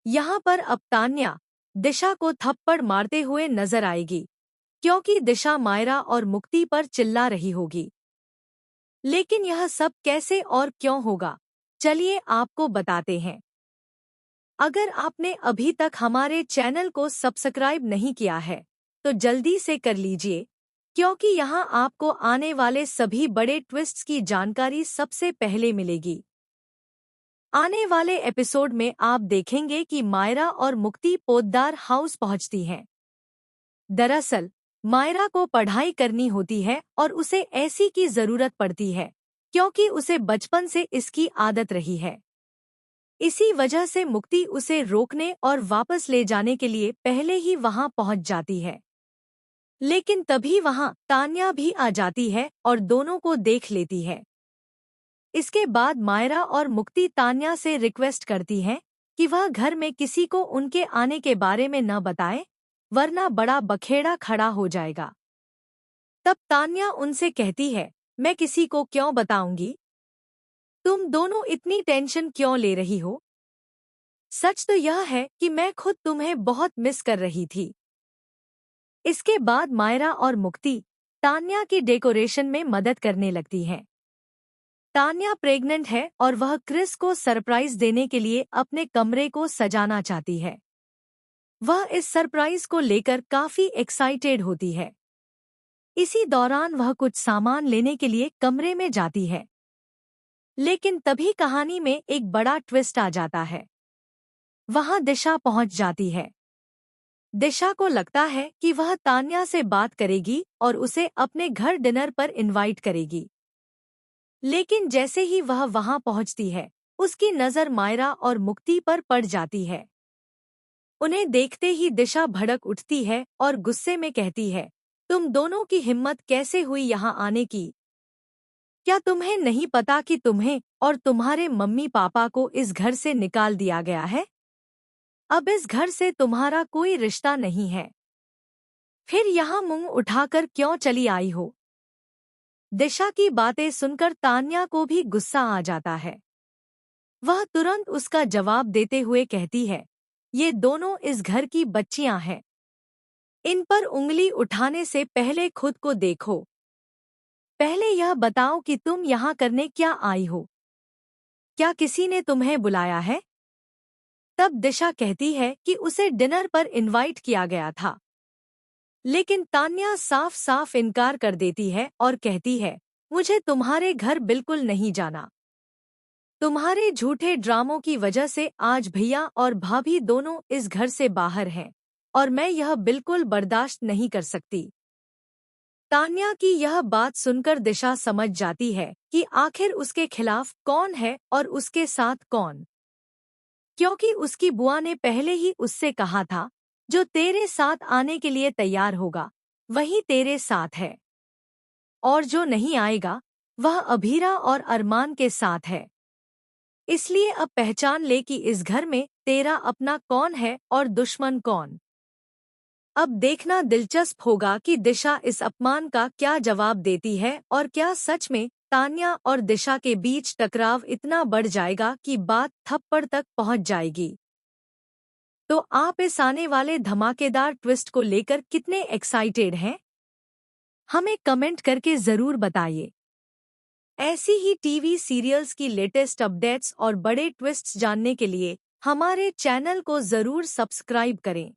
यहाँ पर अब तान्या दिशा को थप्पड़ मारते हुए नजर आएगी, क्योंकि दिशा मायरा और मुक्ति पर चिल्ला रही होगी। लेकिन यह सब कैसे और क्यों होगा, चलिए आपको बताते हैं। अगर आपने अभी तक हमारे चैनल को सब्सक्राइब नहीं किया है तो जल्दी से कर लीजिए, क्योंकि यहाँ आपको आने वाले सभी बड़े ट्विस्ट्स की जानकारी सबसे पहले मिलेगी। आने वाले एपिसोड में आप देखेंगे कि मायरा और मुक्ति पोद्दार हाउस पहुंचती हैं। दरअसल मायरा को पढ़ाई करनी होती है और उसे ऐसी की जरूरत पड़ती है, क्योंकि उसे बचपन से इसकी आदत रही है। इसी वजह से मुक्ति उसे रोकने और वापस ले जाने के लिए पहले ही वहां पहुंच जाती है। लेकिन तभी वहां तान्या भी आ जाती है और दोनों को देख लेती है। इसके बाद मायरा और मुक्ति तान्या से रिक्वेस्ट करती हैं कि वह घर में किसी को उनके आने के बारे में न बताए, वरना बड़ा बखेड़ा खड़ा हो जाएगा। तब तान्या उनसे कहती है, मैं किसी को क्यों बताऊंगी? तुम दोनों इतनी टेंशन क्यों ले रही हो? सच तो यह है कि मैं खुद तुम्हें बहुत मिस कर रही थी। इसके बाद मायरा और मुक्ति तान्या की डेकोरेशन में मदद करने लगती हैं। तान्या प्रेग्नेंट है और वह क्रिस को सरप्राइज देने के लिए अपने कमरे को सजाना चाहती है। वह इस सरप्राइज को लेकर काफी एक्साइटेड होती है। इसी दौरान वह कुछ सामान लेने के लिए कमरे में जाती है। लेकिन तभी कहानी में एक बड़ा ट्विस्ट आ जाता है। वहां दिशा पहुंच जाती है। दिशा को लगता है कि वह तान्या से बात करेगी और उसे अपने घर डिनर पर इनवाइट करेगी। लेकिन जैसे ही वह वहां पहुंचती है, उसकी नजर मायरा और मुक्ति पर पड़ जाती है। उन्हें देखते ही दिशा भड़क उठती है और गुस्से में कहती है, तुम दोनों की हिम्मत कैसे हुई यहां आने की? क्या तुम्हें नहीं पता कि तुम्हें और तुम्हारे मम्मी पापा को इस घर से निकाल दिया गया है? अब इस घर से तुम्हारा कोई रिश्ता नहीं है। फिर यहाँ मुंह उठाकर क्यों चली आई हो? दिशा की बातें सुनकर तान्या को भी गुस्सा आ जाता है। वह तुरंत उसका जवाब देते हुए कहती है, ये दोनों इस घर की बच्चियां हैं। इन पर उंगली उठाने से पहले खुद को देखो। पहले यह बताओ कि तुम यहाँ करने क्या आई हो? क्या किसी ने तुम्हें बुलाया है? तब दिशा कहती है कि उसे डिनर पर इनवाइट किया गया था। लेकिन तान्या साफ साफ इनकार कर देती है और कहती है, मुझे तुम्हारे घर बिल्कुल नहीं जाना। तुम्हारे झूठे ड्रामों की वजह से आज भैया और भाभी दोनों इस घर से बाहर हैं और मैं यह बिल्कुल बर्दाश्त नहीं कर सकती। तान्या की यह बात सुनकर दिशा समझ जाती है कि आखिर उसके खिलाफ कौन है और उसके साथ कौन, क्योंकि उसकी बुआ ने पहले ही उससे कहा था, जो तेरे साथ आने के लिए तैयार होगा वही तेरे साथ है, और जो नहीं आएगा वह अभीरा और अरमान के साथ है। इसलिए अब पहचान ले कि इस घर में तेरा अपना कौन है और दुश्मन कौन। अब देखना दिलचस्प होगा कि दिशा इस अपमान का क्या जवाब देती है और क्या सच में तान्या और दिशा के बीच टकराव इतना बढ़ जाएगा कि बात थप्पड़ तक पहुंच जाएगी। तो आप इस आने वाले धमाकेदार ट्विस्ट को लेकर कितने एक्साइटेड हैं? हमें कमेंट करके जरूर बताइए। ऐसी ही टीवी सीरियल्स की लेटेस्ट अपडेट्स और बड़े ट्विस्ट्स जानने के लिए हमारे चैनल को जरूर सब्सक्राइब करें।